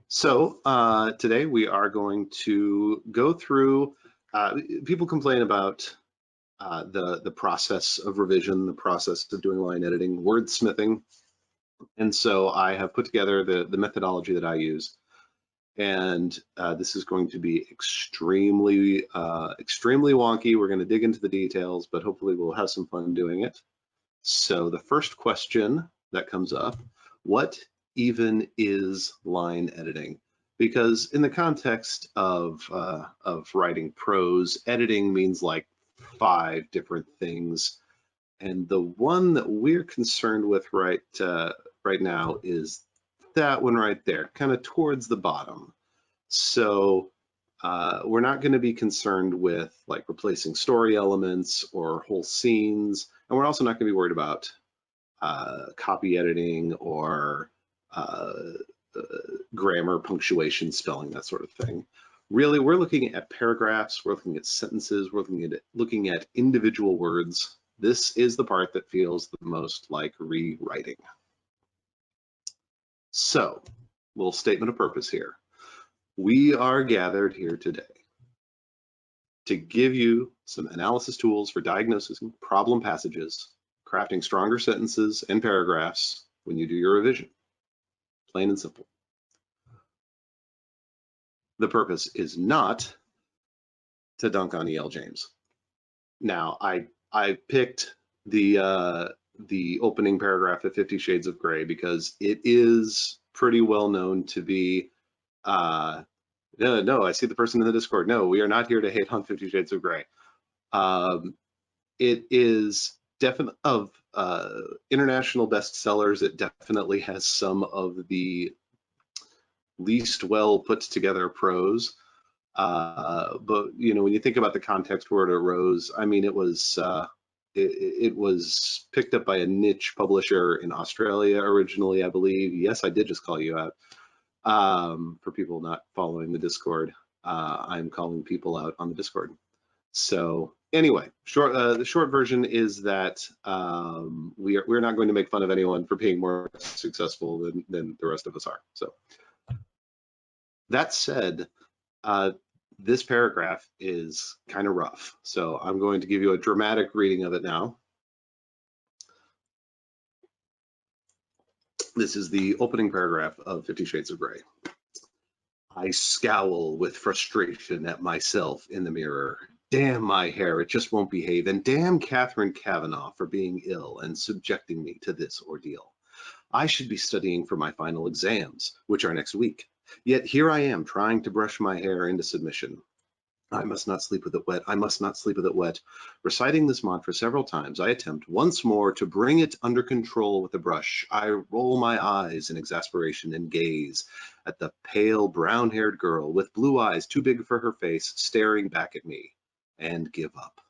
So today we are going to go through, people complain about the process of revision, the process of doing line editing, wordsmithing. And so I have put together the methodology that I use. And this is going to be extremely wonky. We're going to dig into the details, but hopefully we'll have some fun doing it. So the first question that comes up, what even is line editing? Because in the context of writing prose, editing means like 5 different things, and the one that we're concerned with right now is that one right there, kind of towards the bottom. So we're not going to be concerned with like replacing story elements or whole scenes, and we're also not going to be worried about copy editing or grammar, punctuation, spelling, that sort of thing. Really, we're looking at paragraphs, we're looking at sentences, we're looking at individual words. This is the part that feels the most like rewriting. So, little statement of purpose here. We are gathered here today to give you some analysis tools for diagnosing problem passages, crafting stronger sentences and paragraphs when you do your revision. Plain and simple. The purpose is not to dunk on E.L. James. Now, I picked the opening paragraph of 50 Shades of Grey because it is pretty well known to be, no, I see the person in the Discord. No, we are not here to hate on 50 Shades of Grey. It is definitely of international bestsellers. It definitely has some of the least well put together prose. But you know, when you think about the context where it arose, I mean, it was picked up by a niche publisher in Australia originally, I believe. Yes, I did just call you out. For people not following the Discord, I'm calling people out on the Discord. So anyway, the short version is that we're not going to make fun of anyone for being more successful than the rest of us are. So that said, this paragraph is kind of rough. So I'm going to give you a dramatic reading of it now. This is the opening paragraph of 50 Shades of Grey. I scowl with frustration at myself in the mirror. Damn my hair, it just won't behave. And damn Catherine Kavanagh for being ill and subjecting me to this ordeal. I should be studying for my final exams, which are next week. Yet here I am trying to brush my hair into submission. I must not sleep with it wet. I must not sleep with it wet. Reciting this mantra several times, I attempt once more to bring it under control with a brush. I roll my eyes in exasperation and gaze at the pale brown-haired girl with blue eyes too big for her face staring back at me, and give up.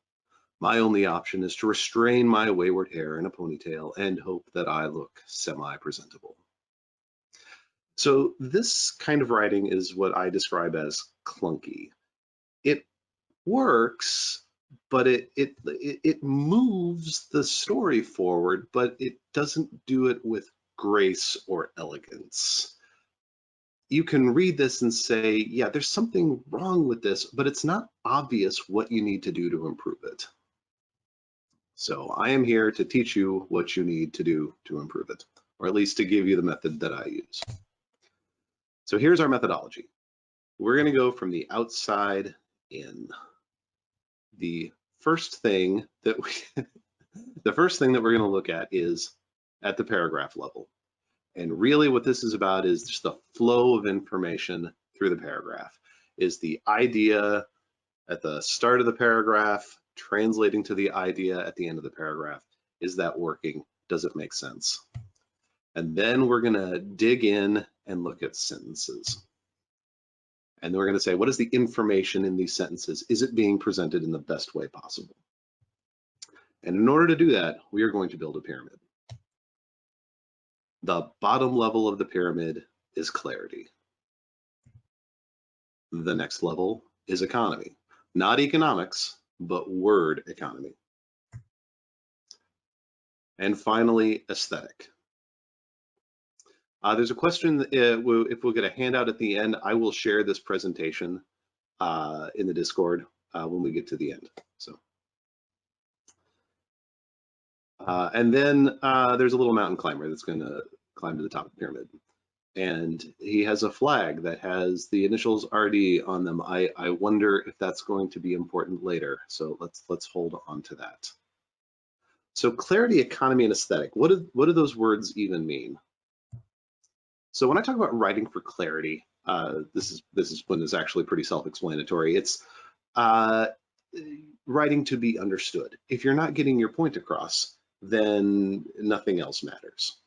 My only option is to restrain my wayward hair in a ponytail and hope that I look semi-presentable. So this kind of writing is what I describe as clunky. It works, but it moves the story forward, but it doesn't do it with grace or elegance. You can read this and say, yeah, there's something wrong with this, but it's not obvious what you need to do to improve it. So I am here to teach you what you need to do to improve it, or at least to give you the method that I use. So here's our methodology. We're going to go from the outside in. The first thing that we're going to look at is at the paragraph level. And really what this is about is just the flow of information through the paragraph. Is the idea at the start of the paragraph translating to the idea at the end of the paragraph? Is that working? Does it make sense? And then we're going to dig in and look at sentences. And then we're going to say, what is the information in these sentences? Is it being presented in the best way possible? And in order to do that, we are going to build a pyramid. The bottom level of the pyramid is clarity. The next level is economy. Not economics, but word economy. And finally, aesthetic. There's a question, if we'll get a handout at the end, I will share this presentation in the Discord when we get to the end. So, and then there's a little mountain climber that's going to climb to the top of the pyramid. And he has a flag that has the initials RD on them. I wonder if that's going to be important later. So let's hold on to that. So clarity, economy, and aesthetic. What do those words even mean? So when I talk about writing for clarity, this is when it's actually pretty self-explanatory. It's writing to be understood. If you're not getting your point across, then nothing else matters.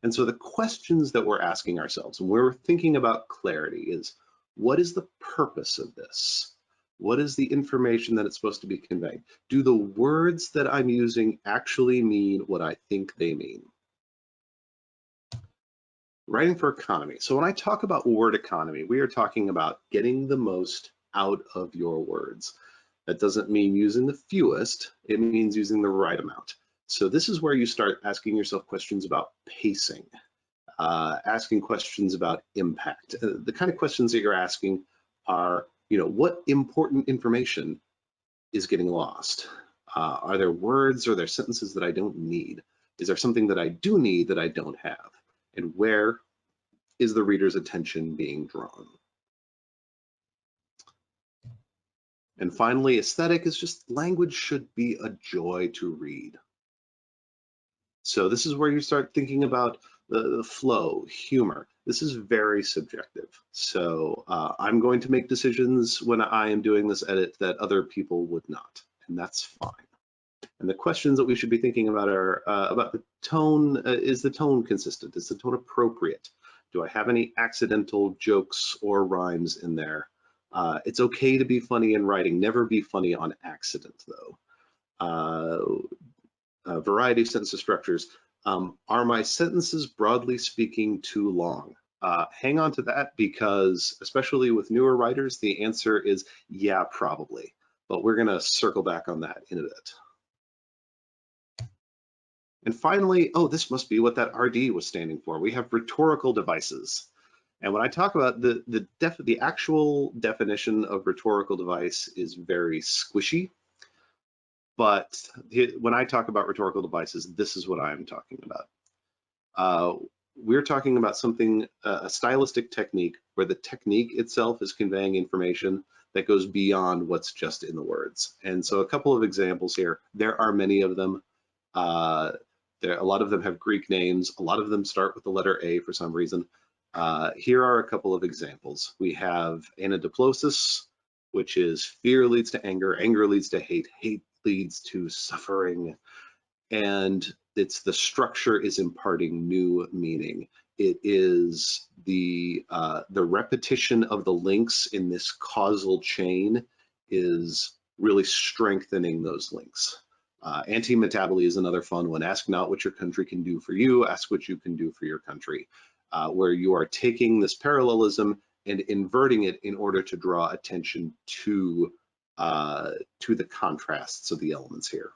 And so the questions that we're asking ourselves when we're thinking about clarity is, what is the purpose of this? What is the information that it's supposed to be conveying? Do the words that I'm using actually mean what I think they mean? Writing for economy. So when I talk about word economy, we are talking about getting the most out of your words. That doesn't mean using the fewest, it means using the right amount. So this is where you start asking yourself questions about pacing, asking questions about impact. The kind of questions that you're asking are, what important information is getting lost? Are there words or there sentences that I don't need? Is there something that I do need that I don't have? And where is the reader's attention being drawn? And finally, aesthetic is just language should be a joy to read. So this is where you start thinking about the flow, humor. This is very subjective. So I'm going to make decisions when I am doing this edit that other people would not, and that's fine. And the questions that we should be thinking about are about the tone. Is the tone consistent? Is the tone appropriate? Do I have any accidental jokes or rhymes in there? It's okay to be funny in writing. Never be funny on accident, though. Variety of sentence structures. Are my sentences, broadly speaking, too long? Hang on to that, because especially with newer writers, the answer is yeah, probably. But we're going to circle back on that in a bit. And finally, oh, this must be what that RD was standing for. We have rhetorical devices. And when I talk about the actual definition of rhetorical device is very squishy. But when I talk about rhetorical devices, this is what I'm talking about. We're talking about something, a stylistic technique where the technique itself is conveying information that goes beyond what's just in the words. And so a couple of examples here. There are many of them. A lot of them have Greek names. A lot of them start with the letter A for some reason. Here are a couple of examples. We have anadiplosis, which is fear leads to anger, anger leads to hate, hate leads to suffering, and it's the structure is imparting new meaning. It is the repetition of the links in this causal chain is really strengthening those links. Anti-metaboly is another fun one. Ask not what your country can do for you, ask what you can do for your country, where you are taking this parallelism and inverting it in order to draw attention to the contrasts of the elements here.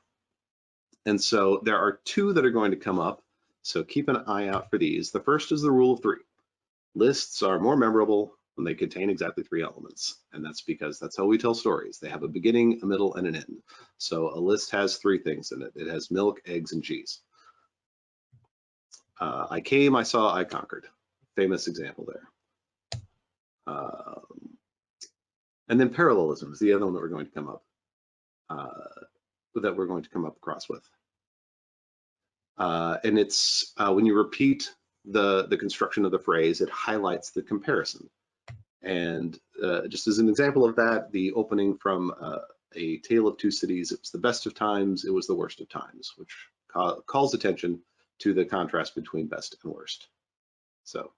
And so there are two that are going to come up, so keep an eye out for these. The first is the rule of three. Lists are more memorable when they contain exactly three elements, and that's because that's how we tell stories. They have a beginning, a middle, and an end. So a list has three things in it. It has milk, eggs, and cheese. I came, I saw, I conquered. Famous example there. And then parallelism is the other one that we're going to come up across with. And it's when you repeat the construction of the phrase, it highlights the comparison. And just as an example of that, the opening from A Tale of Two Cities, it was the best of times, it was the worst of times, which calls attention to the contrast between best and worst. So,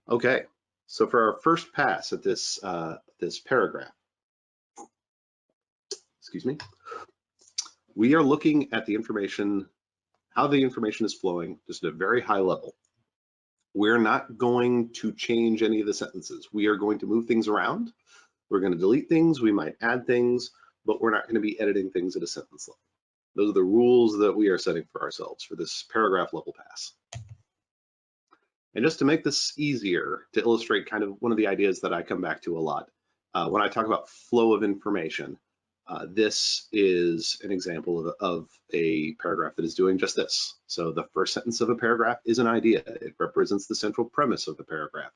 okay, so for our first pass at this this paragraph, excuse me, we are looking at the information, how the information is flowing, just at a very high level. We're not going to change any of the sentences. We are going to move things around. We're going to delete things. We might add things, but we're not going to be editing things at a sentence level. Those are the rules that we are setting for ourselves for this paragraph level pass. And just to make this easier to illustrate kind of one of the ideas that I come back to a lot when I talk about flow of information, this is an example of a paragraph that is doing just this. So the first sentence of a paragraph is an idea. It represents the central premise of the paragraph.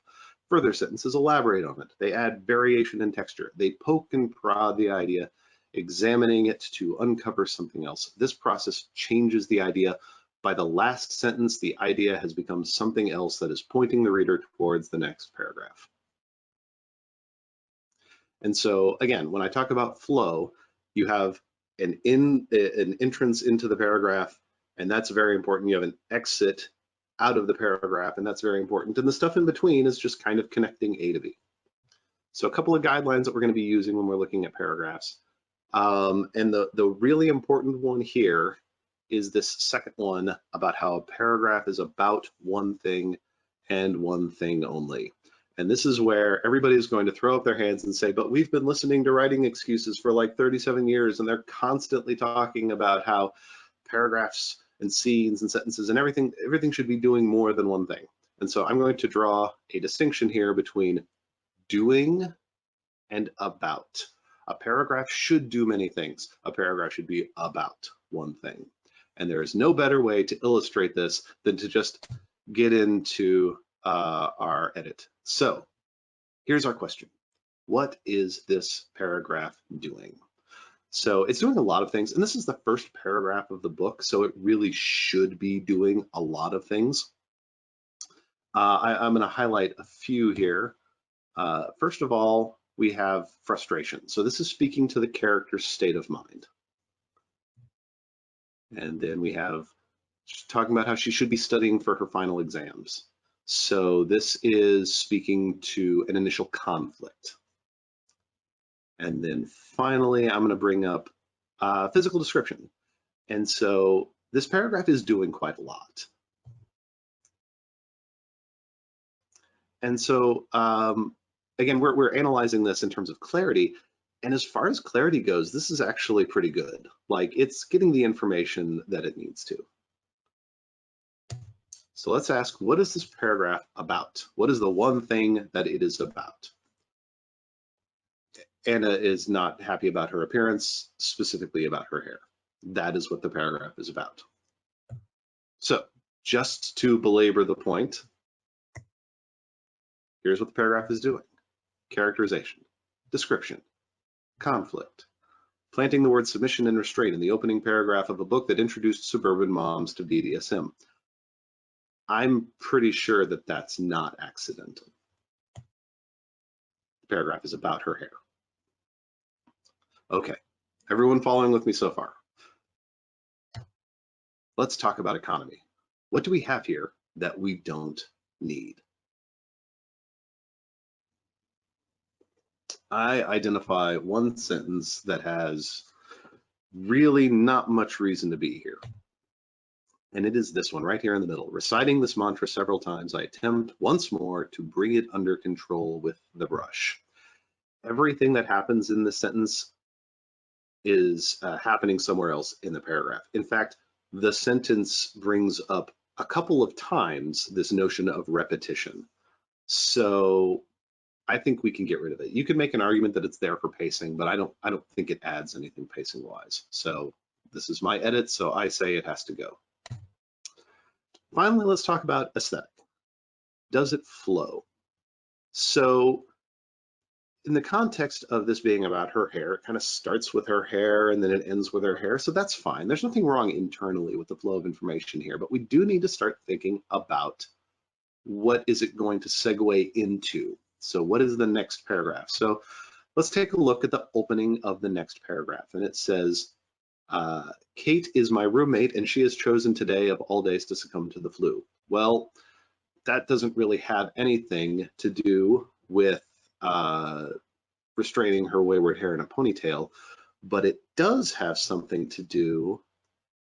Further sentences elaborate on it. They add variation and texture. They poke and prod the idea, examining it to uncover something else. This process changes the idea. By the last sentence, the idea has become something else that is pointing the reader towards the next paragraph. And so again, when I talk about flow, you have an entrance into the paragraph, and that's very important. You have an exit out of the paragraph, and that's very important. And the stuff in between is just kind of connecting A to B. So a couple of guidelines that we're going to be using when we're looking at paragraphs. And the really important one here is this second one about how a paragraph is about one thing and one thing only. And this is where everybody's going to throw up their hands and say, but we've been listening to writing excuses for like 37 years, and they're constantly talking about how paragraphs and scenes and sentences and everything should be doing more than one thing. And so I'm going to draw a distinction here between doing and about. A paragraph should do many things. A paragraph should be about one thing. And there is no better way to illustrate this than to just get into our edit. So here's our question. What is this paragraph doing? So it's doing a lot of things, and this is the first paragraph of the book, so it really should be doing a lot of things. I'm going to highlight a few here. First of all, we have frustration. So this is speaking to the character's state of mind. And then we have talking about how she should be studying for her final exams. So this is speaking to an initial conflict. And then finally, I'm going to bring up physical description. And so this paragraph is doing quite a lot. And so again, we're analyzing this in terms of clarity. And as far as clarity goes, this is actually pretty good. Like, it's getting the information that it needs to. So let's ask, what is this paragraph about? What is the one thing that it is about? Anna is not happy about her appearance, specifically about her hair. That is what the paragraph is about. So just to belabor the point, here's what the paragraph is doing. Characterization, description, conflict, planting the word submission and restraint in the opening paragraph of a book that introduced suburban moms to BDSM. I'm pretty sure that that's not accidental. The paragraph is about her hair. Okay, everyone following with me so far? Let's talk about economy. What do we have here that we don't need? I identify one sentence that has really not much reason to be here. And it is this one right here in the middle. Reciting this mantra several times, I attempt once more to bring it under control with the brush. Everything that happens in this sentence is happening somewhere else in the paragraph. In fact, the sentence brings up a couple of times this notion of repetition. So I think we can get rid of it. You can make an argument that it's there for pacing, but I don't think it adds anything pacing wise. So this is my edit, so I say it has to go. Finally, let's talk about aesthetic. Does it flow? So in the context of this being about her hair, it kind of starts with her hair and then it ends with her hair. So that's fine. There's nothing wrong internally with the flow of information here, but we do need to start thinking about what is it going to segue into. So what is the next paragraph? So let's take a look at the opening of the next paragraph. And it says, Kate is my roommate and she has chosen today of all days to succumb to the flu. Well, that doesn't really have anything to do with restraining her wayward hair in a ponytail, but it does have something to do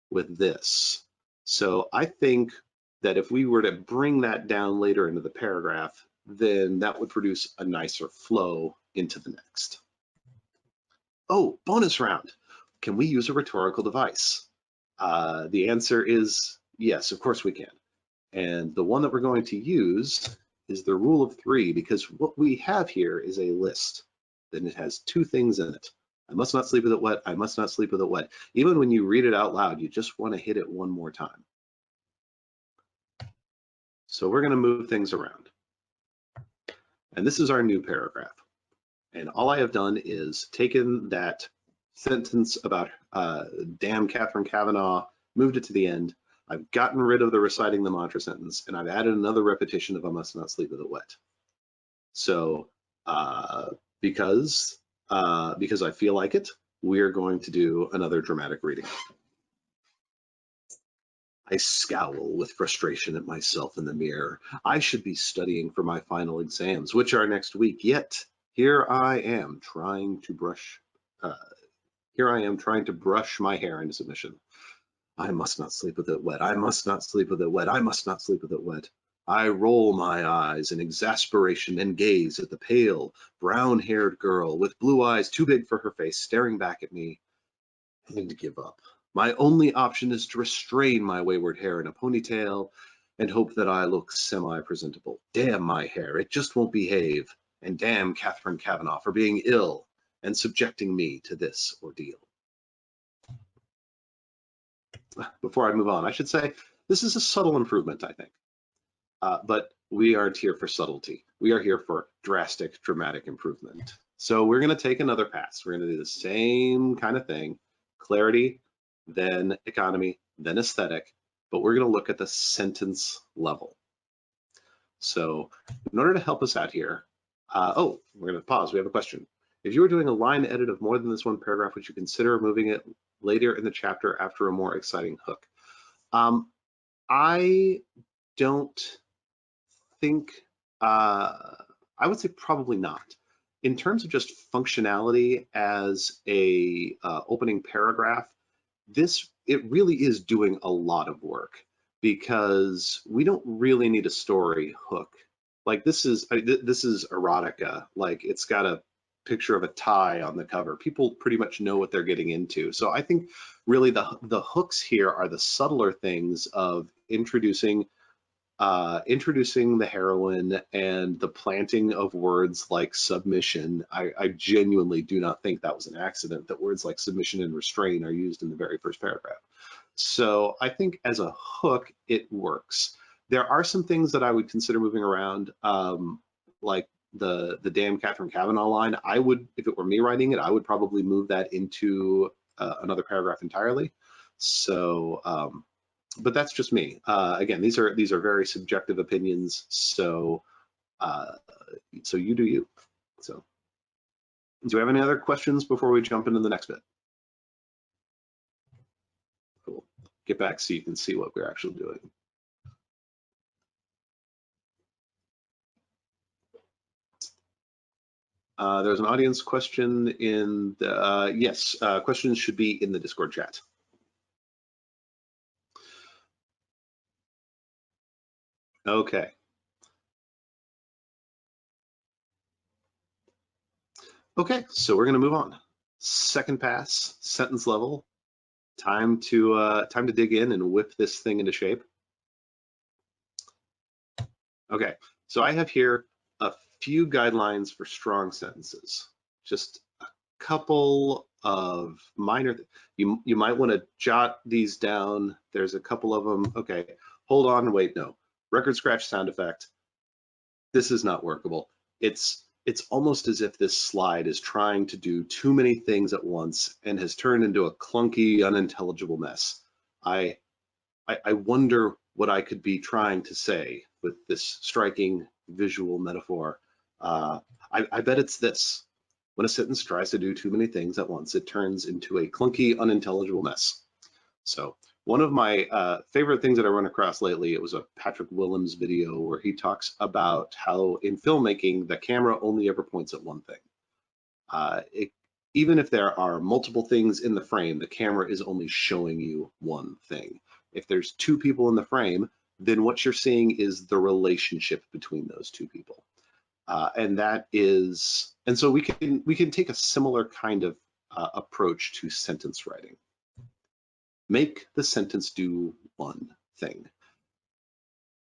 with this. So I think that if we were to bring that down later into the paragraph, then that would produce a nicer flow into the next. Oh, bonus round. Can we use a rhetorical device? The answer is yes, of course we can. And the one that we're going to use is the rule of three, because what we have here is a list. Then it has two things in it. I must not sleep with it wet. I must not sleep with it wet. Even when you read it out loud, you just want to hit it one more time. So we're going to move things around. And this is our new paragraph. And all I have done is taken that sentence about damn Catherine Kavanaugh, moved it to the end. I've gotten rid of the reciting the mantra sentence, and I've added another repetition of I must not sleep with it wet. So because I feel like it, we're going to do another dramatic reading. I scowl with frustration at myself in the mirror. I should be studying for my final exams, which are next week, yet here I am trying to brush my hair into submission. I must not sleep with it wet. I must not sleep with it wet. I must not sleep with it wet. I roll my eyes in exasperation and gaze at the pale, brown-haired girl with blue eyes too big for her face staring back at me and give up. My only option is to restrain my wayward hair in a ponytail and hope that I look semi-presentable. Damn my hair, it just won't behave. And damn Catherine Kavanaugh for being ill and subjecting me to this ordeal. Before I move on, I should say this is a subtle improvement, I think. But we aren't here for subtlety. We are here for drastic, dramatic improvement. So we're going to take another pass. We're going to do the same kind of thing, clarity, then economy, then aesthetic, but we're going to look at the sentence level. So in order to help us out here, we're going to pause. We have a question. If you were doing a line edit of more than this one paragraph, would you consider moving it later in the chapter after a more exciting hook? I don't think, I would say probably not. In terms of just functionality as a opening paragraph, it really is doing a lot of work, because we don't really need a story hook. Like this is erotica. Like it's got a picture of a tie on the cover. People pretty much know what they're getting into. So I think really the hooks here are the subtler things of introducing the heroine and the planting of words like submission. I genuinely do not think that was an accident that words like submission and restraint are used in the very first paragraph. So I think as a hook, it works. There are some things that I would consider moving around, like the damn Catherine Kavanaugh line. I would, if it were me writing it, I would probably move that into another paragraph entirely. So but that's just me. Again, these are very subjective opinions. So so you do you. So do we have any other questions before we jump into the next bit? Cool. Get back so you can see what we're actually doing. There's an audience question in the, yes, questions should be in the Discord chat. Okay. Okay, so we're gonna move on. Second pass, sentence level. Time to dig in and whip this thing into shape. Okay, so I have here a few guidelines for strong sentences. Just a couple of minor, you might want to jot these down. There's a couple of them. Okay, hold on, wait, no. Record scratch sound effect. This is not workable. It's almost as if this slide is trying to do too many things at once and has turned into a clunky, unintelligible mess. I wonder what I could be trying to say with this striking visual metaphor. I bet it's this. When a sentence tries to do too many things at once, it turns into a clunky, unintelligible mess. So one of my favorite things that I run across lately, it was a Patrick Willems video where he talks about how in filmmaking, the camera only ever points at one thing. Even if there are multiple things in the frame, the camera is only showing you one thing. If there's two people in the frame, then what you're seeing is the relationship between those two people. And so we can take a similar kind of approach to sentence writing. Make the sentence do one thing.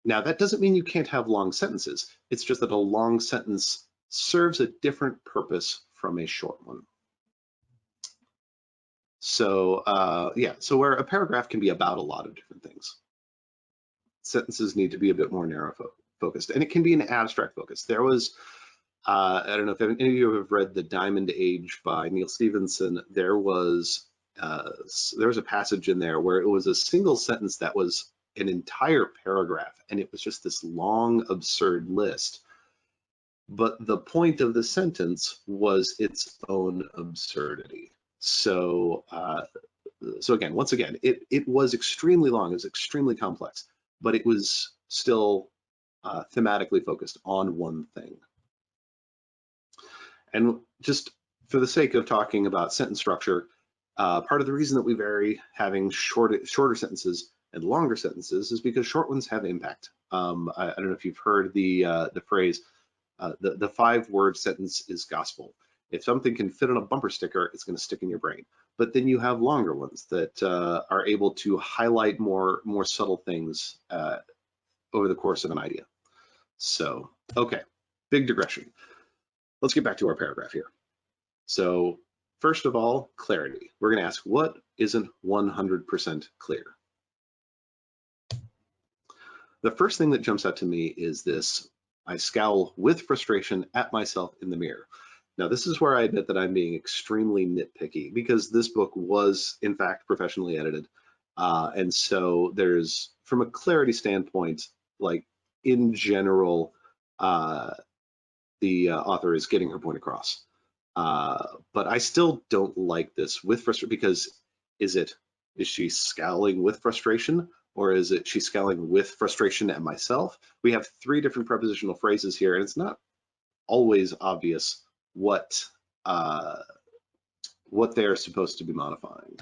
Now, that doesn't mean you can't have long sentences. It's just that a long sentence serves a different purpose from a short one. So yeah, so where a paragraph can be about a lot of different things, sentences need to be a bit more narrow focused, and it can be an abstract focus. There was, I don't know if any of you have read The Diamond Age by Neil Stephenson. There was a passage in there where it was a single sentence that was an entire paragraph, and it was just this long, absurd list. But the point of the sentence was its own absurdity. So, so again, once again, it was extremely long, it was extremely complex, but it was still thematically focused on one thing. And just for the sake of talking about sentence structure, part of the reason that we vary having shorter sentences and longer sentences is because short ones have impact. I don't know if you've heard the phrase, the 5-word sentence is gospel. If something can fit on a bumper sticker, it's going to stick in your brain. But then you have longer ones that are able to highlight more subtle things over the course of an idea. So, okay, big digression. Let's get back to our paragraph here. So first of all, clarity. We're going to ask, what isn't 100% clear? The first thing that jumps out to me is this: I scowl with frustration at myself in the mirror. Now, this is where I admit that I'm being extremely nitpicky, because this book was, in fact, professionally edited. And so there's, from a clarity standpoint, like in general, the author is getting her point across. But I still don't like this with frustration, because is she scowling with frustration, or is it she's scowling with frustration at myself? We have 3 different prepositional phrases here, and it's not always obvious what they're supposed to be modifying.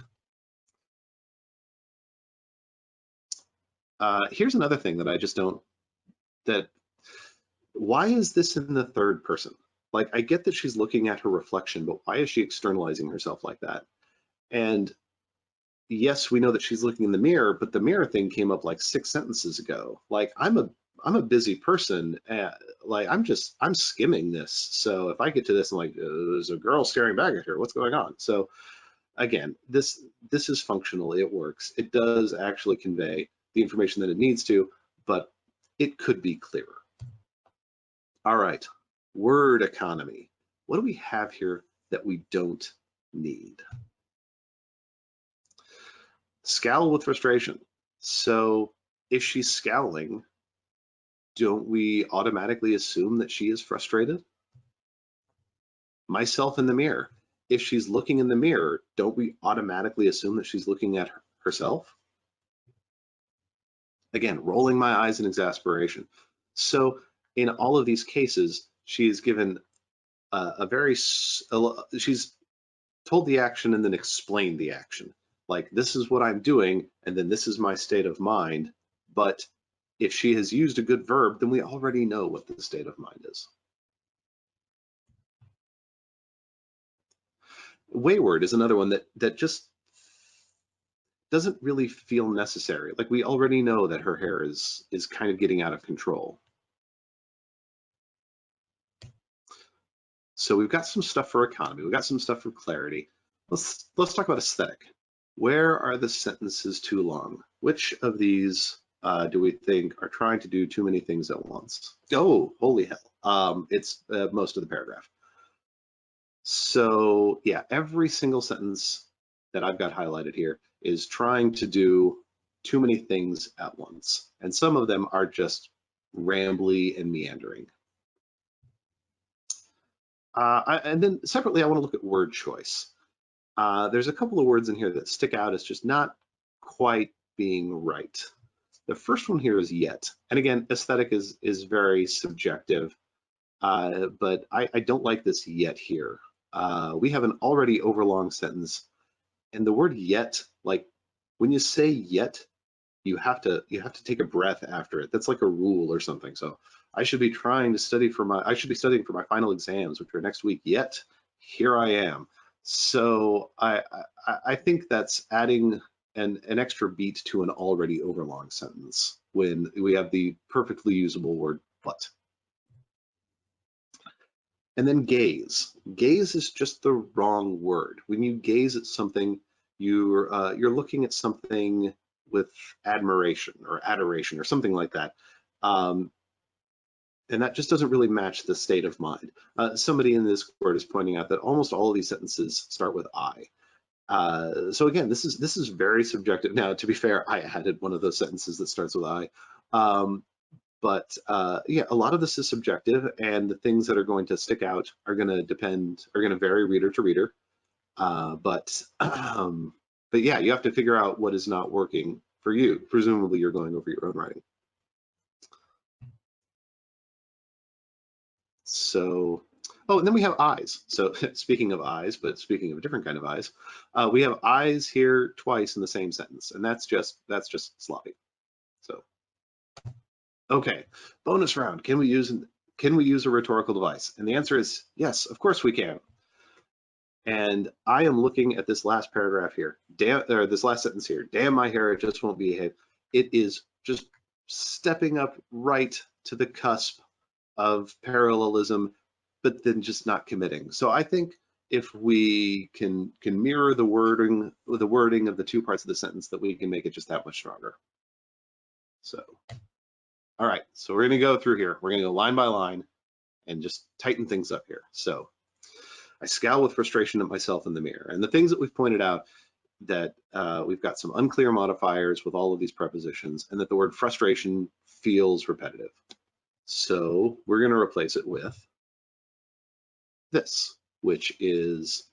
Here's another thing that I just don't, why is this in the 3rd person? Like, I get that she's looking at her reflection, but why is she externalizing herself like that? And yes, we know that she's looking in the mirror, but the mirror thing came up like 6 sentences ago. Like, I'm a busy person. Like, I'm skimming this. So if I get to this, I'm like, there's a girl staring back at her. What's going on? So again, this is functional. It works. It does actually convey the information that it needs to, but it could be clearer. All right, word economy. What do we have here that we don't need? Scowl with frustration. So if she's scowling, don't we automatically assume that she is frustrated? Myself in the mirror. If she's looking in the mirror, don't we automatically assume that she's looking at herself? Again, rolling my eyes in exasperation. So in all of these cases, she is given she's told the action and then explained the action. Like, this is what I'm doing, and then this is my state of mind. But if she has used a good verb, then we already know what the state of mind is. Wayward is another one that just doesn't really feel necessary. Like, we already know that her hair is kind of getting out of control. So we've got some stuff for economy. We've got some stuff for clarity. Let's talk about aesthetic. Where are the sentences too long? Which of these do we think are trying to do too many things at once? Oh, holy hell. It's most of the paragraph. So yeah, every single sentence that I've got highlighted here is trying to do too many things at once. And some of them are just rambly and meandering. And then separately, I want to look at word choice. There's a couple of words in here that stick out as just not quite being right. The first one here is yet. And again, aesthetic is very subjective, but I don't like this yet here. We have an already overlong sentence, and the word yet, like when you say yet, you have to take a breath after it. That's like a rule or something. So I should be studying for my final exams, which are next week, yet here I am. So I think that's adding an extra beat to an already overlong sentence when we have the perfectly usable word but. And then gaze. Gaze is just the wrong word. When you gaze at something, you're looking at something with admiration or adoration or something like that. And that just doesn't really match the state of mind. Somebody in this court is pointing out that almost all of these sentences start with I. So again, this is very subjective. Now, to be fair, I added one of those sentences that starts with I. But yeah, a lot of this is subjective, and the things that are going to stick out are going to vary reader to reader. But yeah, you have to figure out what is not working for you. Presumably, you're going over your own writing. So, oh, and then we have eyes. So speaking of eyes, but speaking of a different kind of eyes, we have eyes here twice in the same sentence, and that's just sloppy. So. Okay, bonus round. Can we use a rhetorical device? And the answer is yes, of course we can. And I am looking at this last paragraph here, or this last sentence here. Damn my hair, it just won't behave. It is just stepping up right to the cusp of parallelism, but then just not committing. So I think if we can mirror the wording of the two parts of the sentence, that we can make it just that much stronger. So. All right, so we're gonna go through here. We're gonna go line by line and just tighten things up here. So I scowl with frustration at myself in the mirror. And the things that we've pointed out, that we've got some unclear modifiers with all of these prepositions, and that the word frustration feels repetitive. So we're gonna replace it with this, which is,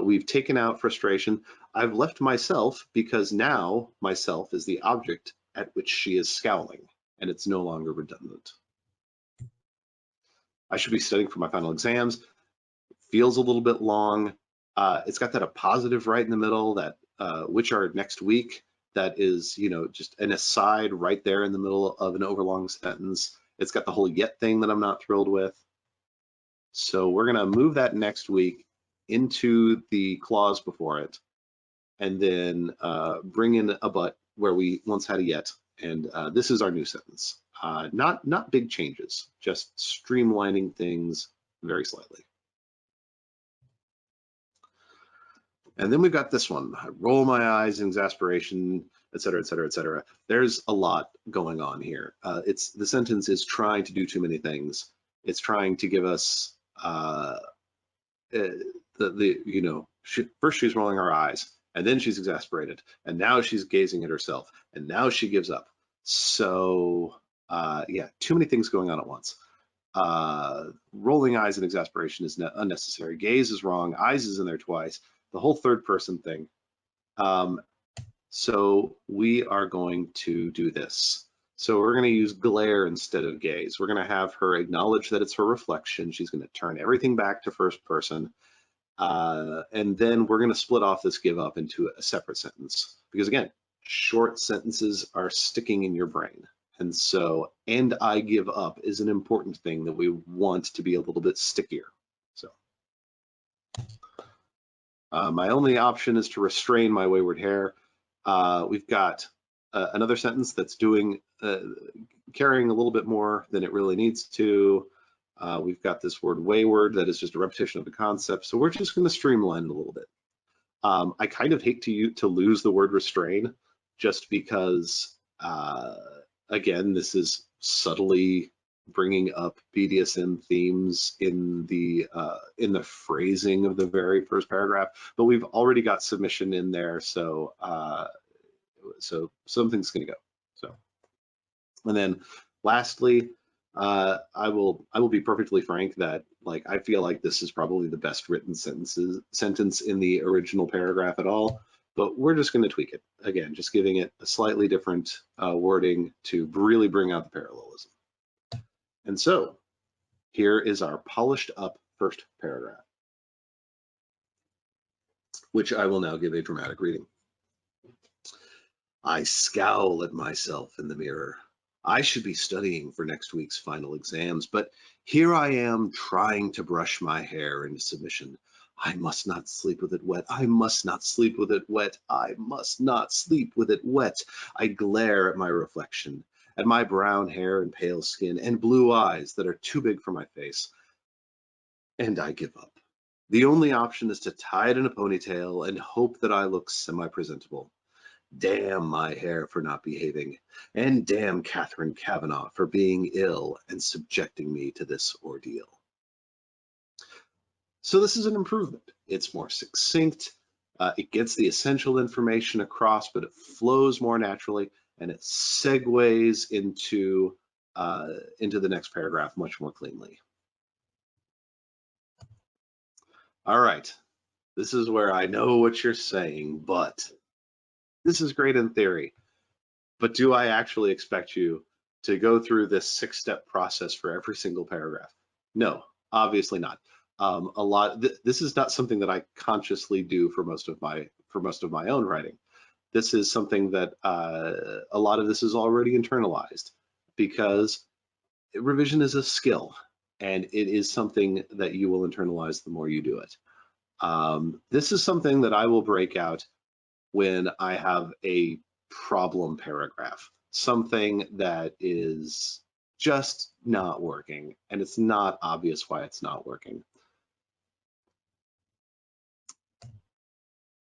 we've taken out frustration. I've left myself because now myself is the object at which she is scowling, and it's no longer redundant. I should be studying for my final exams. It feels a little bit long. It's got that appositive right in the middle, that which are next week. That is, just an aside right there in the middle of an overlong sentence. It's got the whole yet thing that I'm not thrilled with. So we're gonna move that next week into the clause before it, and then bring in a but where we once had a yet. And this is our new sentence. Not big changes, just streamlining things very slightly. And then we've got this one. I roll my eyes in exasperation, et cetera, et cetera, et cetera. There's a lot going on here. The sentence is trying to do too many things. It's trying to give us first she's rolling her eyes, and then she's exasperated, and now she's gazing at herself, and now she gives up. So yeah, too many things going on at once. Rolling eyes and exasperation is unnecessary. Gaze is wrong. Eyes is in there twice. The whole third person thing. So we are going to do this. So we're going to use glare instead of gaze. We're going to have her acknowledge that it's her reflection. She's going to turn everything back to first person. And then we're going to split off this give up into a separate sentence. Because again, short sentences are sticking in your brain. And so, and I give up is an important thing that we want to be a little bit stickier. So my only option is to restrain my wayward hair. We've got another sentence that's doing carrying a little bit more than it really needs to. We've got this word wayward that is just a repetition of the concept. So we're just going to streamline it a little bit. I kind of hate to lose the word restrain, just because, again, this is subtly bringing up BDSM themes in the phrasing of the very first paragraph. But we've already got submission in there, so so something's going to go. So, and then lastly, I will be perfectly frank that, like, I feel like this is probably the best written sentence in the original paragraph at all, but we're just going to tweak it again, just giving it a slightly different wording to really bring out the parallelism. And so here is our polished up first paragraph, which I will now give a dramatic reading. I scowl at myself in the mirror. I should be studying for next week's final exams, but here I am trying to brush my hair into submission. I must not sleep with it wet. I must not sleep with it wet. I must not sleep with it wet. I glare at my reflection, at my brown hair and pale skin and blue eyes that are too big for my face, and I give up. The only option is to tie it in a ponytail and hope that I look semi-presentable. Damn my hair for not behaving, and damn Catherine Kavanaugh for being ill and subjecting me to this ordeal. So this is an improvement. It's more succinct, it gets the essential information across, but it flows more naturally, and it segues into the next paragraph much more cleanly. All right, this is where I know what you're saying, but this is great in theory. But do I actually expect you to go through this 6-step process for every single paragraph? No, obviously not. This is not something that I consciously do for most of my own writing. This is something that a lot of this is already internalized, because revision is a skill, and it is something that you will internalize the more you do it. This is something that I will break out when I have a problem paragraph, something that is just not working, and it's not obvious why it's not working.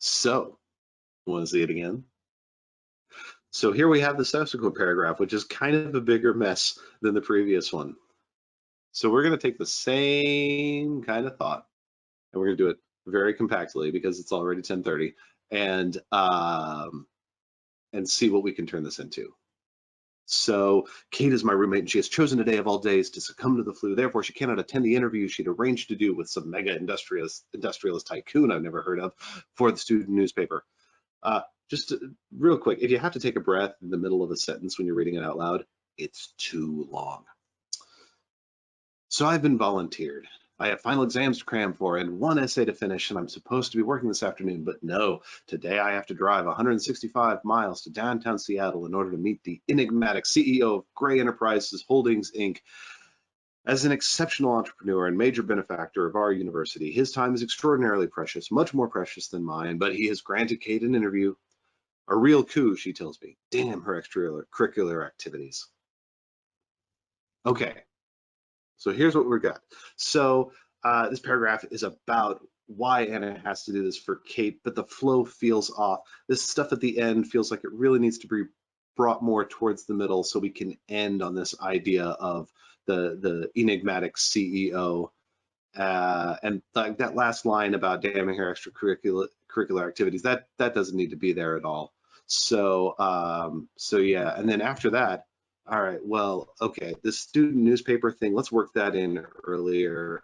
So, want to see it again? So here we have the subsequent paragraph, which is kind of a bigger mess than the previous one. So we're going to take the same kind of thought, and we're going to do it very compactly because it's already 10:30, and see what we can turn this into. So Kate is my roommate, and she has chosen today of all days to succumb to the flu. Therefore, she cannot attend the interview she'd arranged to do with some mega industrialist tycoon I've never heard of for the student newspaper. Just real quick, if you have to take a breath in the middle of a sentence when you're reading it out loud, it's too long. So I've been volunteered. I have final exams to cram for and one essay to finish, and I'm supposed to be working this afternoon, but no, today I have to drive 165 miles to downtown Seattle in order to meet the enigmatic CEO of Gray Enterprises Holdings, Inc. As an exceptional entrepreneur and major benefactor of our university, his time is extraordinarily precious, much more precious than mine, but he has granted Kate an interview. A real coup, she tells me. Damn her extracurricular activities. Okay, so here's what we've got. So this paragraph is about why Anna has to do this for Kate, but the flow feels off. This stuff at the end feels like it really needs to be brought more towards the middle so we can end on this idea of the enigmatic CEO. And that last line about damning her extracurricular activities, that doesn't need to be there at all. So yeah, and then after that, all right, well, okay, this student newspaper thing, let's work that in earlier.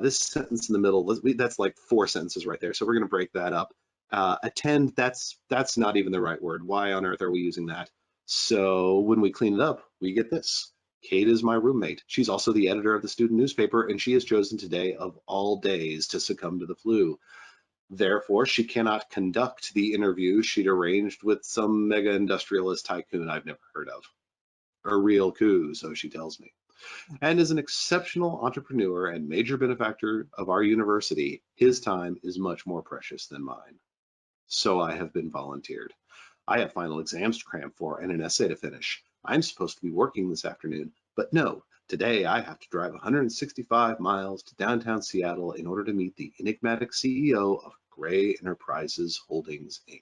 This sentence in the middle, that's like 4 sentences right there. So we're going to break that up. Attend, that's not even the right word. Why on earth are we using that? So when we clean it up, we get this. Kate is my roommate. She's also the editor of the student newspaper, and she has chosen today of all days to succumb to the flu. Therefore, she cannot conduct the interview she'd arranged with some mega industrialist tycoon I've never heard of. A real coup, so she tells me. And as an exceptional entrepreneur and major benefactor of our university, his time is much more precious than mine. So I have been volunteered. I have final exams to cram for and an essay to finish. I'm supposed to be working this afternoon, but no, today I have to drive 165 miles to downtown Seattle in order to meet the enigmatic CEO of Gray Enterprises Holdings, Inc.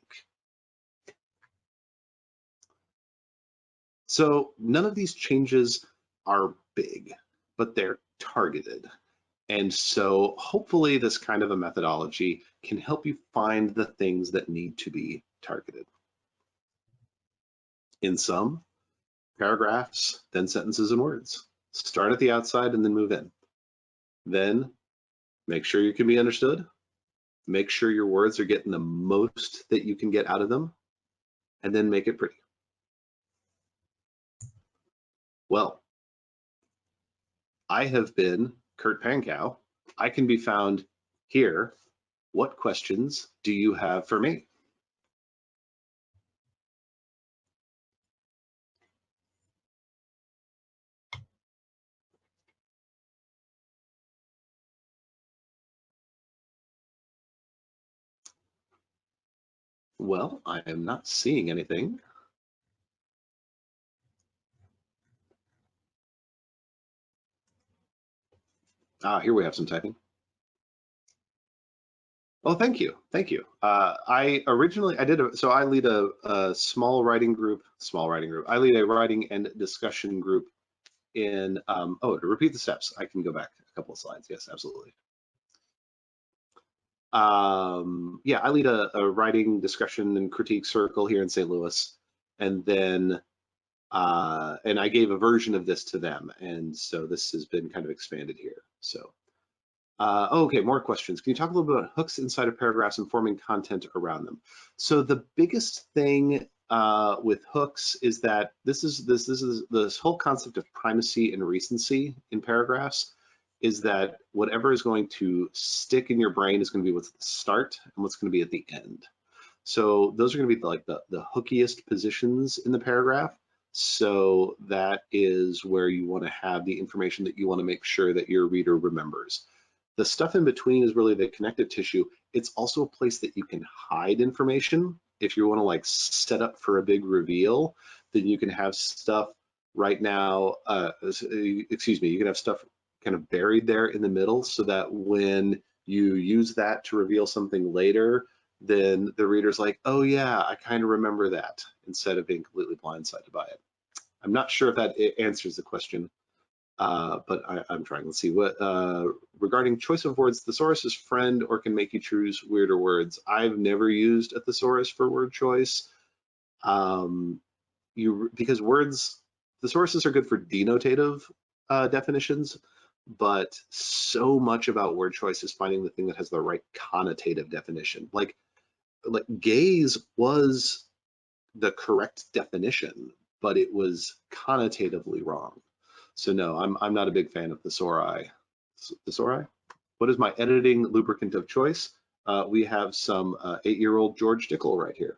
So none of these changes are big, but they're targeted. And so hopefully this kind of a methodology can help you find the things that need to be targeted. In some paragraphs, then sentences and words. Start at the outside and then move in. Then make sure you can be understood. Make sure your words are getting the most that you can get out of them, and then make it pretty. Well, I have been Kurt Pankow. I can be found here. What questions do you have for me? Well, I am not seeing anything. Here we have some typing. Oh, thank you, thank you. I originally so I lead a small writing group. I lead a writing and discussion group in. Oh, to repeat the steps, I can go back a couple of slides. Yes, absolutely. Yeah, I lead a writing discussion and critique circle here in St. Louis, and then and I gave a version of this to them, and so this has been kind of expanded here. So. Okay, more questions. Can you talk a little bit about hooks inside of paragraphs and forming content around them? So the biggest thing with hooks is that this whole concept of primacy and recency in paragraphs is that whatever is going to stick in your brain is going to be what's at the start and what's going to be at the end. So those are going to be like the hookiest positions in the paragraph. So that is where you want to have the information that you want to make sure that your reader remembers. The stuff in between is really the connective tissue. It's also a place that you can hide information. If you want to like set up for a big reveal, then you can have stuff right now, excuse me, you can have stuff kind of buried there in the middle so that when you use that to reveal something later, then the reader's like, oh yeah, I kind of remember that, instead of being completely blindsided by it. I'm not sure if that answers the question. But I'm trying. Let's see what regarding choice of words. Thesaurus is friend or can make you choose weirder words. I've never used a thesaurus for word choice. Because words, thesauruses are good for denotative definitions, but so much about word choice is finding the thing that has the right connotative definition. Like gaze was the correct definition, but it was connotatively wrong. So no, I'm not a big fan of thesauri. Thesauri? What is my editing lubricant of choice? We have some 8-year-old George Dickel right here.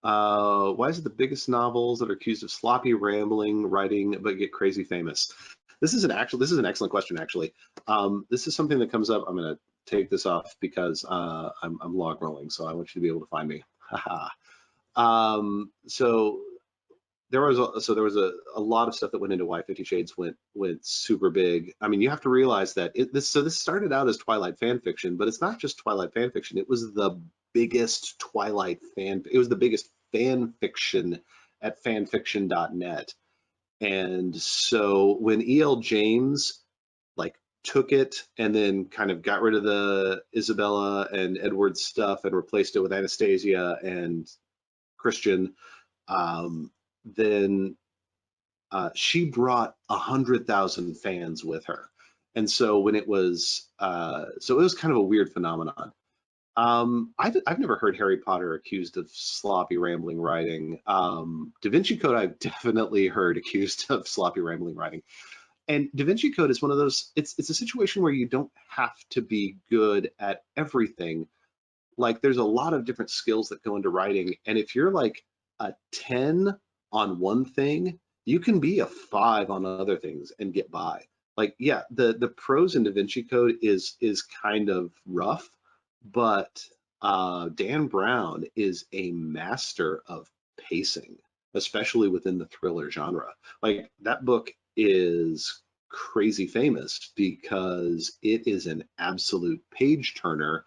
Why is it the biggest novels that are accused of sloppy rambling writing but get crazy famous? This is an excellent question actually. This is something that comes up. I'm going to take this off because I'm log rolling, so I want you to be able to find me. Haha. So there was a lot of stuff that went into why 50 Shades went super big. I mean, you have to realize that this started out as Twilight fan fiction, but it's not just Twilight fan fiction. It was the biggest it was the biggest fan fiction at fanfiction.net. And so when E.L. James like took it and then kind of got rid of the Isabella and Edward stuff and replaced it with Anastasia and Christian, then she brought 100,000 fans with her. And so when it was, so it was kind of a weird phenomenon. I've never heard Harry Potter accused of sloppy rambling writing. Da Vinci Code I've definitely heard accused of sloppy rambling writing. And Da Vinci Code is one of those, it's a situation where you don't have to be good at everything. Like there's a lot of different skills that go into writing. And if you're like a 10 on one thing, you can be a 5 on other things and get by. Like, yeah, the prose in Da Vinci Code is kind of rough, but Dan Brown is a master of pacing, especially within the thriller genre. Like that book is crazy famous because it is an absolute page turner,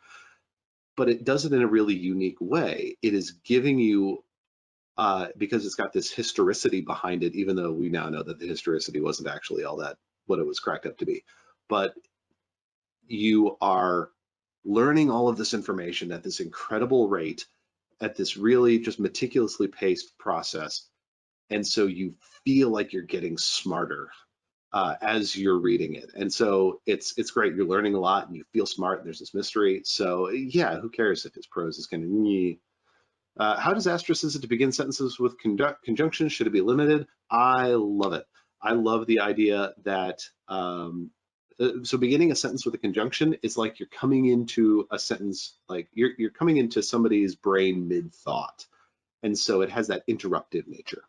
but it does it in a really unique way. It is giving you, because it's got this historicity behind it, even though we now know that the historicity wasn't actually all that what it was cracked up to be. But you are learning all of this information at this incredible rate, at this really just meticulously paced process. And so you feel like you're getting smarter as you're reading it. And so it's great. You're learning a lot and you feel smart and there's this mystery. So yeah, who cares if his prose is kind of how does Astra says it to begin sentences with conjunctions? Should it be limited? I love it. I love the idea that so beginning a sentence with a conjunction is like you're coming into a sentence, like you're coming into somebody's brain mid-thought. And so it has that interruptive nature.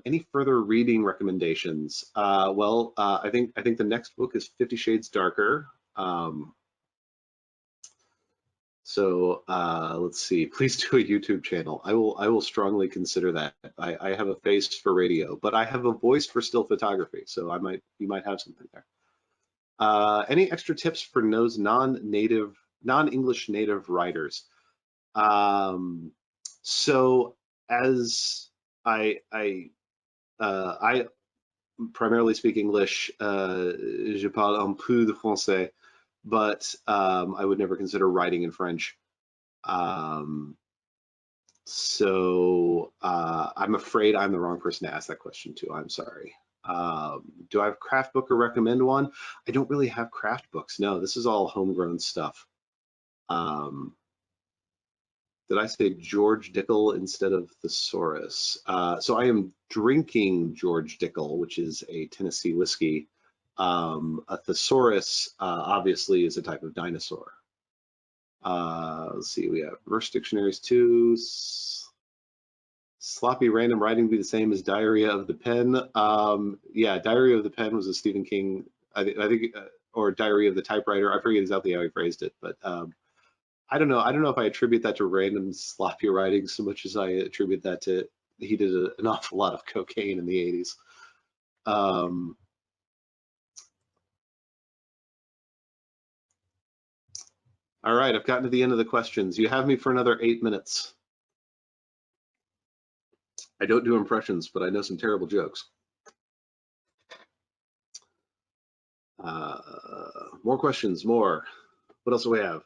Any further reading recommendations? I think the next book is 50 Shades Darker. So let's see. Please do a YouTube channel. I will strongly consider that. I have a face for radio, but I have a voice for still photography. So you might have something there. Any extra tips for those non-English native writers? So as I primarily speak English. Je parle un peu de français, but I would never consider writing in French. I'm afraid I'm the wrong person to ask that question to. I'm sorry. Do I have a craft book or recommend one? I don't really have craft books. No, this is all homegrown stuff. Did I say George Dickel instead of thesaurus? So I am drinking George Dickel, which is a Tennessee whiskey. A thesaurus obviously is a type of dinosaur. Let's see, we have verse dictionaries too. Sloppy random writing be the same as Diarrhea of the Pen. Yeah, Diary of the Pen was a Stephen King, I think, or Diary of the Typewriter. I forget exactly how he phrased it, but I don't know. I don't know if I attribute that to random sloppy writing so much as I attribute that to he did an awful lot of cocaine in the 80s. All right, I've gotten to the end of the questions. You have me for another 8 minutes. I don't do impressions, but I know some terrible jokes. More questions, more. What else do we have?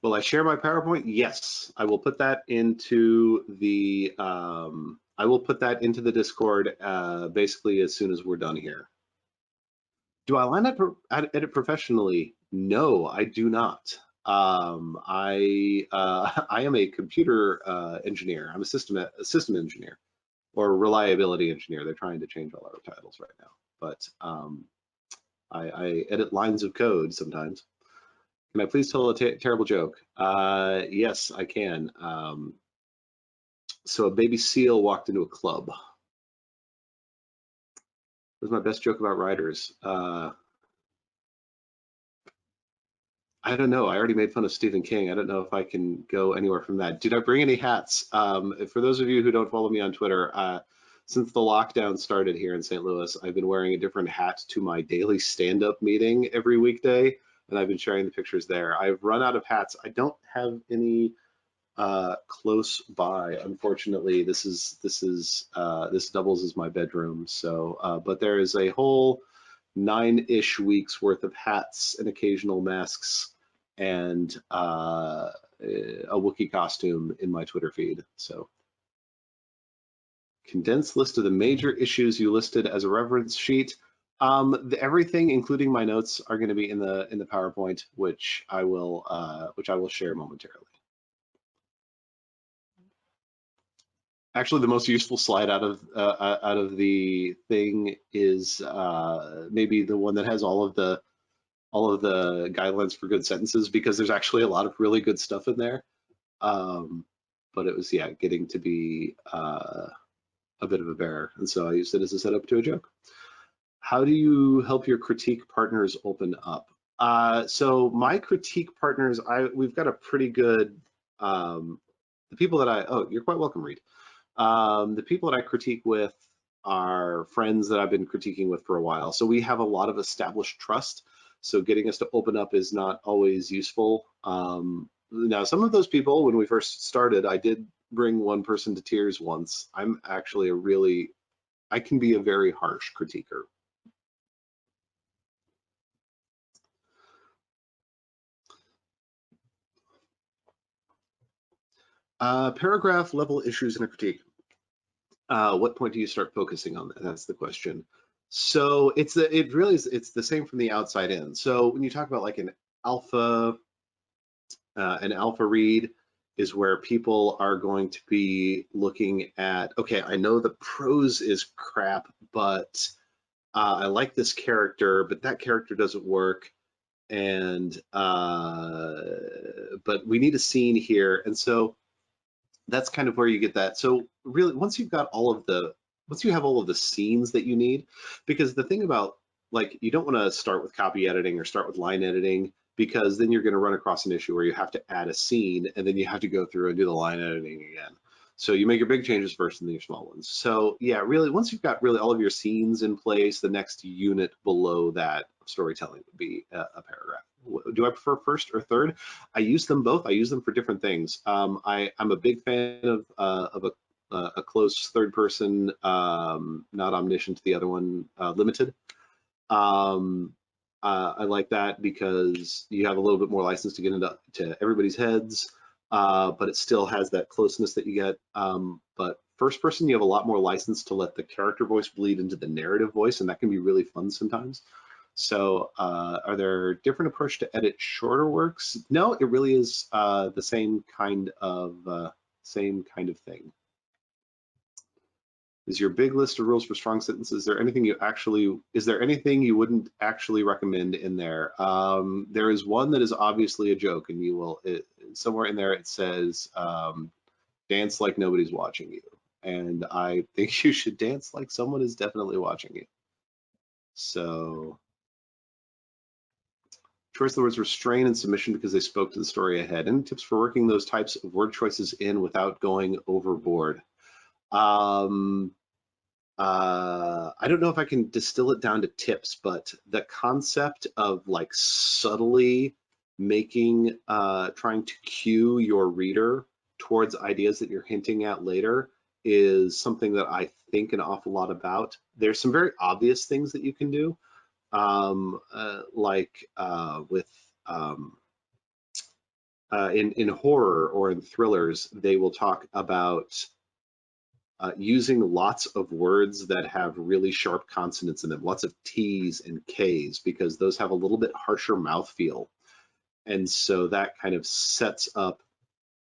Will I share my PowerPoint? Yes, I will put that into the Discord basically as soon as we're done here. Do I edit professionally? No, I do not. I am a computer engineer. I'm a system engineer or reliability engineer. They're trying to change all our titles right now, but I edit lines of code sometimes. Can I please tell a terrible joke? Yes, I can. So a baby seal walked into a club. What's my best joke about writers? I don't know. I already made fun of Stephen King. I don't know if I can go anywhere from that. Did I bring any hats? For those of you who don't follow me on Twitter, since the lockdown started here in St. Louis, I've been wearing a different hat to my daily stand-up meeting every weekday, and I've been sharing the pictures there. I've run out of hats. I don't have any close by, unfortunately. This doubles as my bedroom. So, but there is a whole 9-ish weeks worth of hats and occasional masks and a Wookiee costume in my Twitter feed. So, condensed list of the major issues you listed as a reference sheet. Everything, including my notes, are going to be in the PowerPoint, which I will share momentarily. Actually, the most useful slide out of the thing is maybe the one that has all of the guidelines for good sentences, because there's actually a lot of really good stuff in there. But it was, yeah, getting to be a bit of a bear, and so I used it as a setup to a joke. How do you help your critique partners open up? So my critique partners, we've got a pretty good the people that you're quite welcome, Reed. The people that I critique with are friends that I've been critiquing with for a while. So we have a lot of established trust. So getting us to open up is not always useful. Now, some of those people, when we first started, I did bring one person to tears once. I'm actually I can be a very harsh critiquer. Paragraph level issues in a critique. What point do you start focusing on that? That's the question. So it's the same from the outside in. So when you talk about like an alpha read is where people are going to be looking at, okay, I know the prose is crap, but I like this character, but that character doesn't work. And but we need a scene here. And so that's kind of where you get that. So really, once you have all of the scenes that you need, because the thing about, like, you don't want to start with copy editing or start with line editing, because then you're going to run across an issue where you have to add a scene and then you have to go through and do the line editing again. So you make your big changes first and then your small ones. So yeah, really, once you've got really all of your scenes in place, the next unit below that storytelling would be a paragraph. Do I prefer first or third? I use them both. I use them for different things. I'm a big fan of a close third person, not omniscient, the other one, limited. I like that because you have a little bit more license to get into everybody's heads, but it still has that closeness that you get. But first person, you have a lot more license to let the character voice bleed into the narrative voice, and that can be really fun sometimes. So are there different approach to edit shorter works? No, it really is the same kind of thing. Is your big list of rules for strong sentences? Is there anything you wouldn't actually recommend in there? There is one that is obviously a joke, and somewhere in there it says, dance like nobody's watching you. And I think you should dance like someone is definitely watching you. So choice the words restrain and submission because they spoke to the story ahead. Any tips for working those types of word choices in without going overboard? I don't know if I can distill it down to tips, but the concept of like subtly making, trying to cue your reader towards ideas that you're hinting at later is something that I think an awful lot about. There's some very obvious things that you can do, in horror or in thrillers, they will talk about using lots of words that have really sharp consonants in them, lots of T's and K's, because those have a little bit harsher mouthfeel. And so that kind of sets up,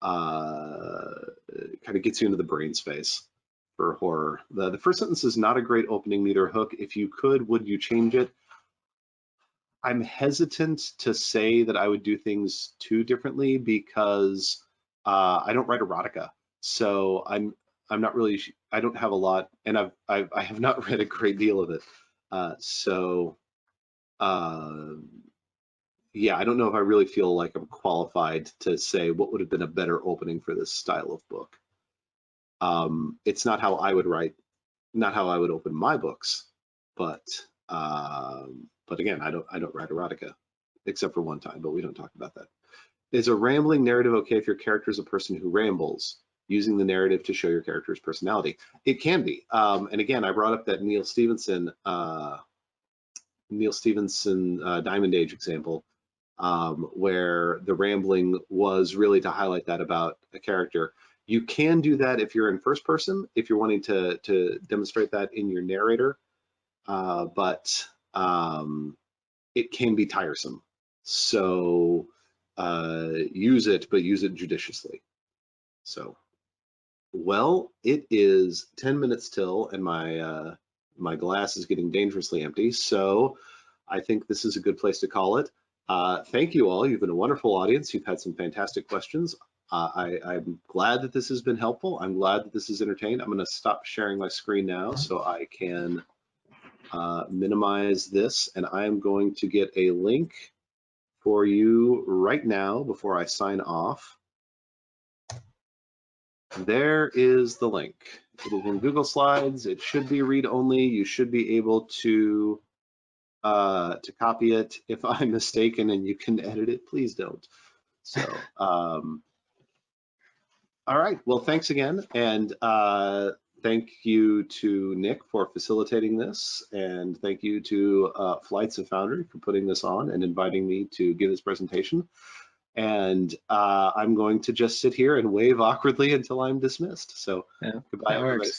kind of gets you into the brain space for horror. The first sentence is not a great opening, neither hook. If you could, would you change it? I'm hesitant to say that I would do things too differently because I don't write erotica. So I'm not really, I don't have a lot, and I have not read a great deal of it. Yeah, I don't know if I really feel like I'm qualified to say what would have been a better opening for this style of book. It's not how I would write, not how I would open my books, but again, I don't write erotica, except for one time, but we don't talk about that. Is a rambling narrative okay if your character is a person who rambles, using the narrative to show your character's personality? It can be. And again, I brought up that Neil Stephenson Diamond Age example, where the rambling was really to highlight that about a character. You can do that if you're in first person, if you're wanting to demonstrate that in your narrator, but it can be tiresome. So use it, but use it judiciously. So, well, it is 10 minutes till, and my glass is getting dangerously empty. So I think this is a good place to call it. Thank you all. You've been a wonderful audience. You've had some fantastic questions. I'm glad that this has been helpful. I'm glad that this is entertained. I'm going to stop sharing my screen now so I can minimize this, and I'm going to get a link for you right now before I sign off. There is the link. It is in Google Slides. It should be read-only. You should be able to copy it. If I'm mistaken and you can edit it, please don't. So, all right. Well, thanks again, and thank you to Nick for facilitating this, and thank you to Flights of Foundry for putting this on and inviting me to give this presentation. And I'm going to just sit here and wave awkwardly until I'm dismissed. So yeah, goodbye, everybody.